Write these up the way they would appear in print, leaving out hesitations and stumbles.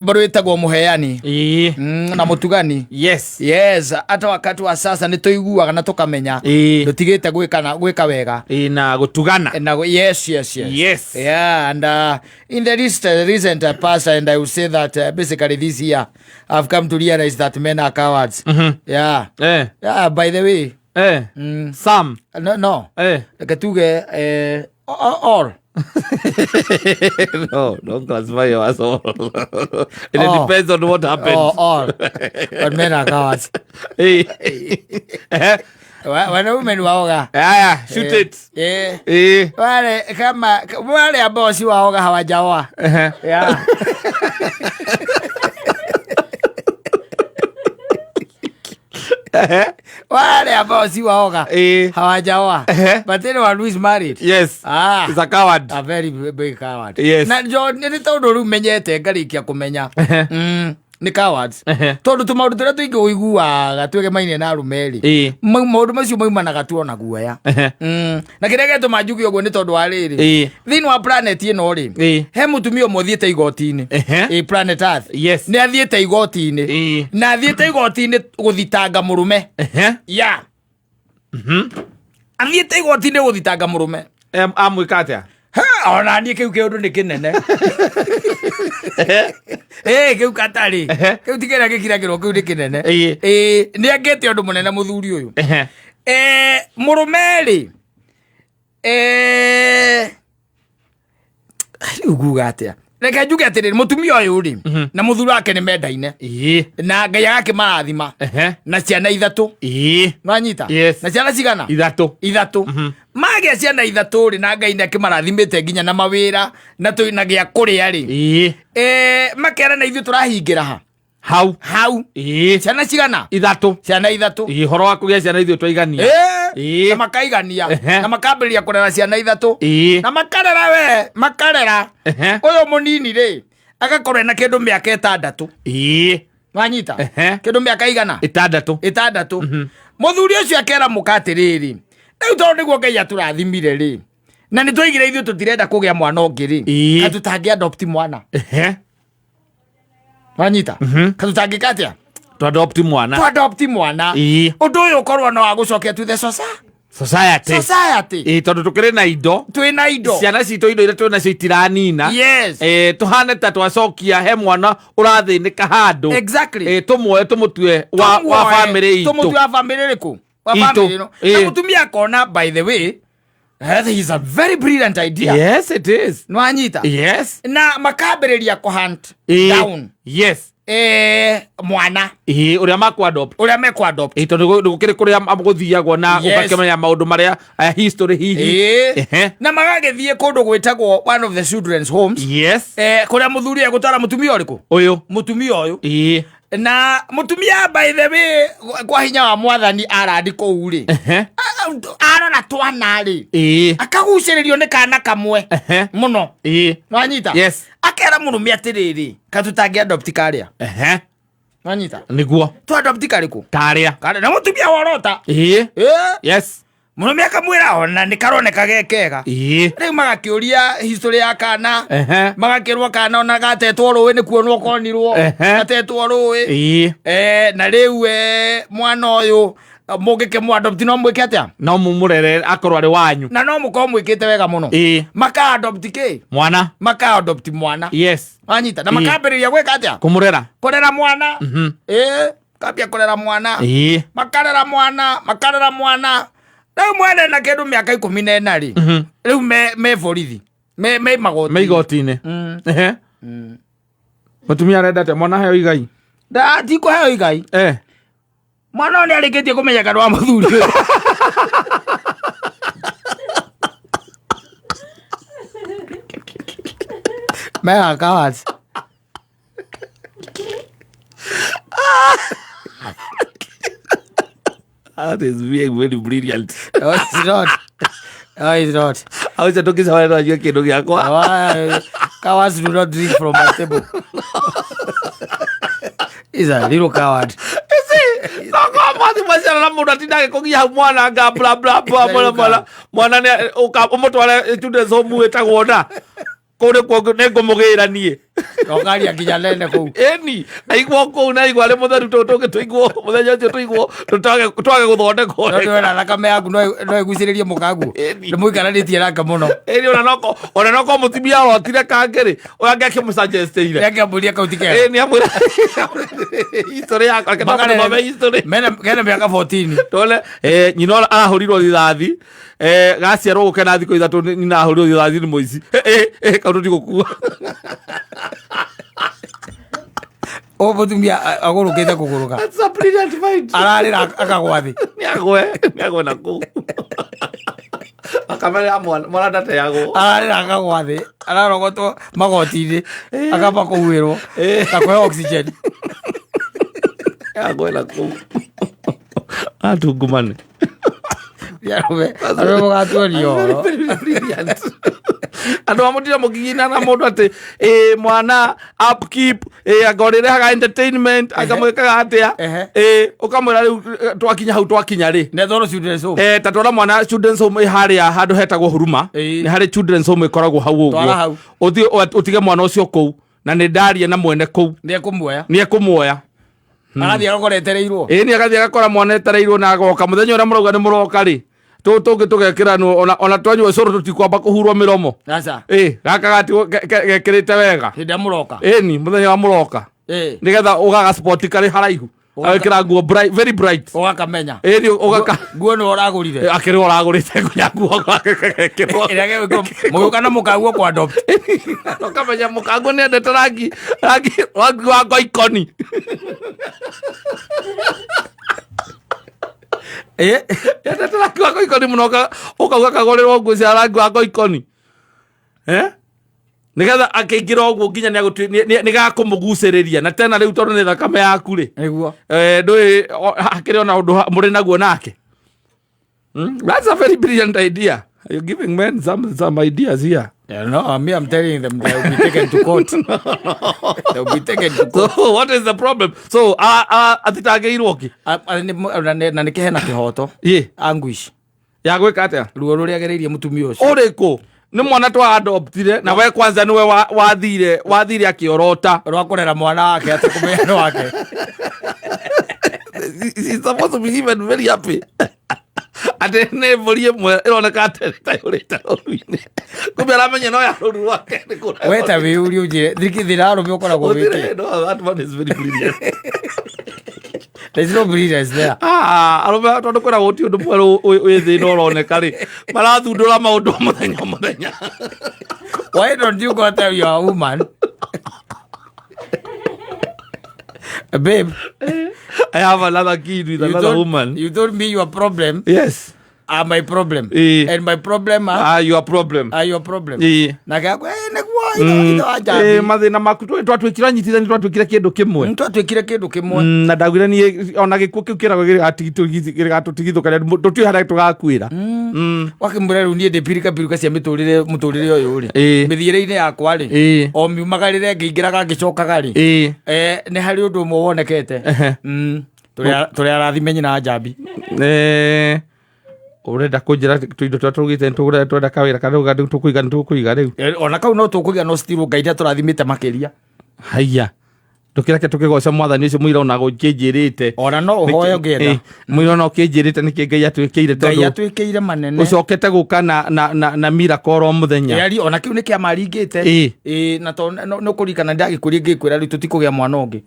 bado etagwo muheani na mutugani yes hata wakati wa sasa nituiguaga na tukamenya tutigite gwika wega na gutugana na yes yeah and in the recent past and I will say that basically this year I've come to realize that men are cowards. Yeah by the way some no katuge all no, don't classify you as all. It depends on what happens. All. But men are cowards. When a woman waoga. Shoot it. Wale kama wale ambao si waoga hawajaoa. Yeah. Wale ambao si waoga hawajaoa. But anyone who is married, yes, is a coward. A very big coward. Yes. Na jo ni tondu ru menyete ngarikia kumenya. Ni cowards. Tondu tumaundu turia tuingi uiguaga twege maine na rumeri. Maundu macio maumanaga tuona guoya. Na kiria gituma njugi uguo ni tondu wa riri. Thini wa planet ino ri. He mutumia muthiete igoti-ini. Planet Earth. Yes. Ni athiete igoti-ini. Na athiete igoti-ini guthitanga murume. Yeah. Athiete igoti-ini guthitanga murume. Amwika atia? Ona ni kiu kiundu ni kinene. Kiu katari. Kiu tikira gikiragirwo kiu ni kinene. Ni angete undu munene muthuri uyu. Murumeri. Uguga atia. Reke njuge atiriri mutumia uyu ri na muthuri wake ni mendaine na Ngai yake marathima na ciana ithatu nwanyita na ciana cigana ithatu mage ciana ithatu ri na Ngai nake marathimite nginya na mawira na na gia kuria ri makera na ithu turahingira ha hau ciana cigana ciana ithatu horo wa kugia ciana ithu twaigania na makaigania na makambĩrĩria kũrera ciana ithatu na makarera uyu munini ri agakorwo na kindu miaka 6 wanyita kindu miaka igana 6 muthuri ucio akera mukatiriri riu tondu niguo Ngai aturathimire ri na ni twaigire ithu tutirenda kugia mwana ungi ri katutangi adopt mwana wanyita katutangi katia to adopt mwana undu uyu ukorwo no agucokia to the society tondu tukire na indo twina indo ciana citu indo ira twina cio itiranina tuhane ta twacokia he mwana urathinika handu exactly tumwe tumutue wa family itu tumutue wa family riku wa family no na mutumia kona by the way that is a very brilliant idea. Yes it is. Nwanyita yes na makambĩrĩria kuhunt down yes mwana uria makwa adopt tondu gukiri kuria guthiagwo na ukakemenya maundu maria history hihi na magagithie kundu gwitagwo one of the children's homes kuria muthuri egutara mutumia uriku mutumia uyu na mutumia by the way kwa hinya wa mwathani arandi kuu ri arona twana ri akaguciririo ni kana kamwe muno nwanyita akera murume atiriri katutangi adopt karia nwanyita niguo tu adopt kariku karia na mutumia worota yes murume akamwira ona ni karoneka gekega riu magakiuria history ya kana magakirwa kana ona gatetwo ruwi ni kuonwo konirwo gatetwo ruwi na riu mwana uyu mugike mu adopt no mwike atia no mumurere akorwo ari wanyu na no muko mwikite wega muno maka adopt mwana yes anyita na makambĩrĩria gwika atia kurera mwana kabia kurera mwana makarera mwana riu mwene na kindu miaka 14 ri riu me borithi me magoti-ini mutumia arenda te mwana heo igai ti kuheo igai mwana ni arikitie kumenya kana wa muthuri mega cowards that is very brilliant. It's not. I was talking about you kidu gyakwa. Cowards do not drink from my table. He's a little coward. Mwathi mwacana na mundu atindage kugia mwana nga bla bla bla mwana ni umutware children's home wetagwo na kuri kwa ngumugira nie Okari akinya nene kou. Eni, aigwo kou na aigwo ale mutheru tuge tuigwo muthenya ucio tuigwo twage guthondekwo. Ndio na thakame yaku no iguciririe mukagu. Ni muikaranitie nake muno. Eni ona noko mutimia arotire kangiri oya ngeke musuggestire. Yake mburia kauti kega. Eni amwira history yakwa kana no history. Mena miaka 14. Tole nyina arahurirwo rithathi gaciarwo gukena thiko ithatu nyina arahurirwo rithathi ni muici. Kaundu tigukua. O mutumia agurukite kuguruka. That's a brilliant fight. Ararira akagwathi. Niagwe na ku. Akamera mwana ndate yago. Ararira akagwathi. Ararogotwo magoti-ini. Akamba kuwirwo. Takwe oxygen. Niagwe na ku. Atungumane. Yawe. Arwe mugatuorio. Andu amutira mukigina na mundu ati mwana upkeep agorire haga entertainment akamwekaga atia ukamwira riu twakinya hau twakinya ri ne thoro children's home tatwara mwana children's home haria handu hetagwo huruma ni hari children's home ikoragwo hau uguo utige mwana ucio kou na ni ndaria na mwene kou ni ekumuoya arathi agoretereirwo ni agathi agakora mwana etereirwo na agoka muthenya uria muroga ni muroka ri tugekira ona twanywa coro tutikwamba kuhurwo miromo aca gaka gati gekirite wega hinda muroka ni muthenya wa muroka nigetha ugaga sport kari haraihu agekira nguo very bright ugakamenya ni ugaka nguo no uragurire akiri uragurite kunya nguo muguka na mukaguo kwa adopt ukamenya mukaguo ni endete rangi wa ngoikoni endete rangi wa ngoikoni muno ukauga kagorerwo nguo cia rangi wa ngoikoni nigetha akiingira uguo nginya nigakumuguciriria na tena riu tondu ni thakame yaku ri niguo ndui hakiri ona undu muri naguo nake. That's a very brilliant idea. You're giving men some ideas here. Yeah, no, I'm telling them they will be taken to court. They will be taken to court. So what is the problem? So atitageirwo ki na nikihena kihoto anguish ya gwika atia ruo ruria gereirie mutumia ucio uriku ni mwana twa adoptire na we kwanza niwe wathire akiorota rwa kurera mwana wake atikumenya wake. He's supposed to be even very happy. Ate ne volie mwe ironeka atayurite ruine kumbe aramenya no ya ruru wake ni kura weta wiuri uje thiraro me ukoragwo wiki. No, that one is very brilliant. There's no brilliance there. Aroba tondu kwira guti undu mweru withi no roneka ri marathundura maundu muthenya. Why don't you go tell your woman? Babe, I have another kid with another woman. You told me your problem. Yes. Are my problem. And my problem are your problem. Are your problem. Na gako ndo ajabi. Mathina maku twatwikira nyitithani twatwikira kindu kimwe. Twatwikira kindu kimwe. Na ndagwira ni ona gikuo kiu kiragwo gatutigithukania tutui haria tugakwira. Wakimbura ru nie ndepirika cia muturire uyu ri. Mithiire-ini yakwa ri. O miumagarire ngiingiraga ngicokaga ri. Ni hari undu umwe wonekete. Turi arathimenyi na njambi. Urenda kunjira tuindo twatugite twenda kawira kana tukuiga riu ona kau no tukuiga no still ngaida turathimite makiria haiya tukirake tukigoca mwathani ucio muira ona gunjirite ona no hoyo ngetha muira no kinjirite niki ngai atwikire tondu ngai atwikire manene ucokete guka na miracle ro muthenya yari ona kiu niki amaringite na to no kurikana ndagikuria ngikwira riu tutikugia mwana ungi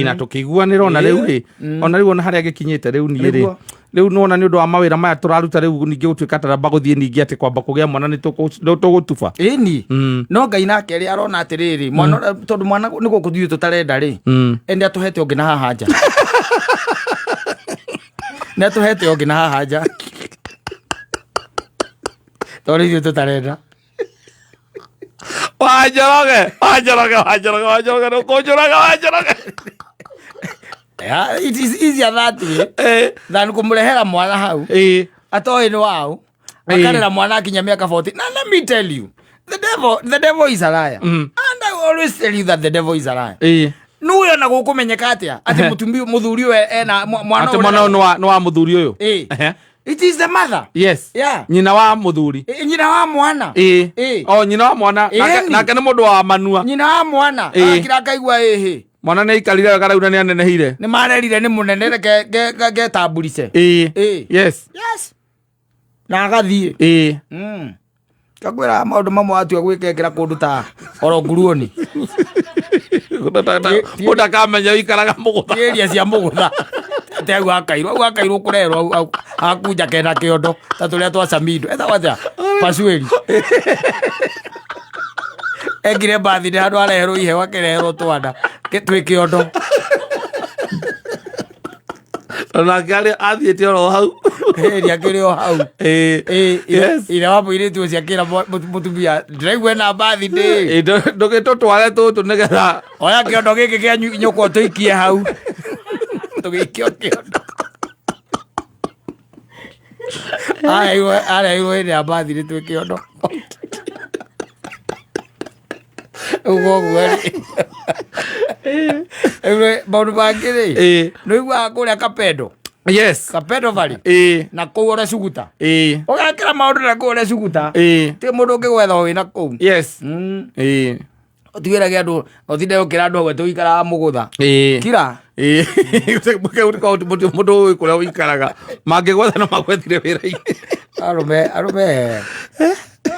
na tukiguanira ona riu ri ona riu ona haria gikinyite riu ni ri riu nona ni undu wa mawira maya turaruta riu ningi gutwika taramba guthie ningi ati kwamba kugia mwana ni tugutuba ni no ngai nake ri arona atiriri mwana tondu mwana ni gukuthio tutarenda ri ende atuhete ungi na haha nja na atuhete ungi na haha nja tondu ithuĩ tutarenda wanjoroge Yeah, it is easier that way than kumurehera mwana hau atoi ni wao akarera mwana akinya miaka 40 na let me tell you the devil is a liar and I always tell you that the devil is a liar nuyo na gukumenyeka atia ati muthuri we ena mwana ati mwana no wa muthuri uyu It is the mother. Yes. Yeah. Nyina wa muthuri. Nyina wa mwana. Oh, nyina wa mwana. Nake nĩ mũndũ wa manua. Nyina wa mwana. Akira akaigua mwana nĩ aikarire wega rĩu na nĩ anenehire. Nĩ marerire nĩ mũnene getamburice. Yes. Yes. Na agathiĩ. Kakwĩra maũndũ mamwe atua gwĩkekĩra kũndũ ta oro nguruoni. Mũndũ akamenya ũikaraga mũgũtha. Area cia mũgũtha. Tegu akairwo kũrerwo akunja kena kĩondo ta tũrĩa twa Samido. Etha wacha Pasueli. Egire bathi handũ areherwo ihewa kĩreherwo twanda twĩ kĩondo. Nake athiĩte oro hau. Area kĩrĩ o hau. Ire wa mũirĩtu ũcio akĩra mũtumia ndĩraigua ena bathi ndĩ. Ndũgĩtũtware tũtũ nĩgetha. Oya kĩondo gĩkĩ kĩa nyũkwa tũikie hau. Tũgĩikio kĩondo. Areirwo hĩndĩ ya bathi nĩ twĩ kĩondo. Ũguo maũndũ mangĩ rĩ nĩiguaga kũrĩa Kapedo. Yes. Kapedo Valley. Na kũu ũrĩa Suguta. Ũgekĩra maũndũ na kũu ũrĩa Suguta. Ti mũndũ ũngĩgwetha wĩna kũu. Yes. Ũtigĩrage andũ ũthinde ũkĩra andũ gwetũ ũikaraga mũgũtha. Kira. Mũndũ ũĩ kũrĩa ũikaraga. Mangĩgwetha no magwethire wĩra-inĩ.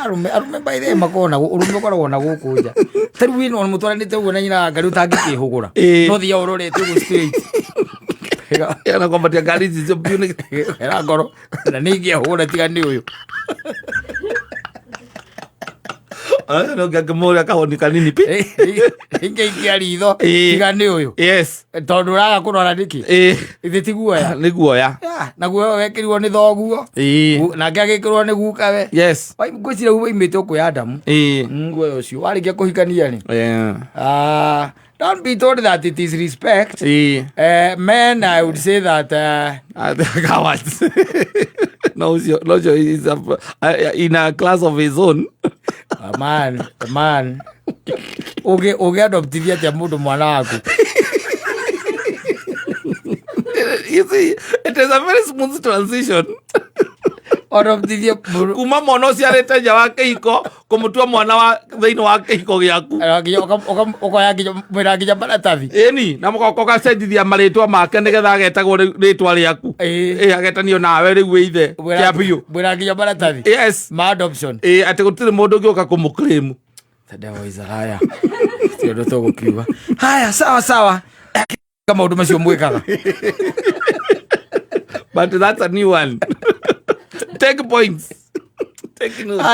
Arume by the makona urume ũkoragwo na gũkũ nja. Tarĩu wĩna mũtwaranĩte ũguo na nyina ngari ũtangĩkĩhũgũra. No thia ũrorete ũguo straight. Yana kwambatia ngari ici cio biũ nĩ era ngoro na nĩ ingĩhũgũra tiga nĩ ũyũ. No ngakĩmũria kahoni kanini pi. Ingĩikia ritho tiga nĩ ũyũ. Yes. Tondũ ũraga kũrora nĩkĩ. Ithe ti guoya. Nĩ guoya. Na guoya wekĩrirwo nĩ thoguo. Nake agĩkĩrwo nĩ gukawe. Yes. Ngwĩciria uumĩte ũkwĩ Adamu. Guoya ũcio warĩkia kũhikania rĩ. Don't be told that it is respect. Men, I would say that cowards. No, he's in a class of his own. Man. Uge adoptivia tia mũndũ mwana waku. You see, it is a very smooth transition. Adoptivia kuma mwana ũcio arĩte nja wa kĩhiko kũmũtua mwana wa thĩinĩ wa kĩhiko gĩaku. Ũkoya mwĩra nginya maratathi. Ĩni na mũgoka ũgacenjithia marĩtwa make nĩgetha agetagwo rĩtwa rĩaku. Agetanio nawe rĩu wĩ ithe kĩa biũ. Mwĩra nginya maratathi. Yes. Ma adoption. Atĩ gũtirĩ mũndũ ũngĩũka kũmũclaim. Tadawa is haya. Sio ndo gũkiuga. Haya sawa. Kama maũndũ macio mwĩkaga. But that's a new one. Take points. Take notes.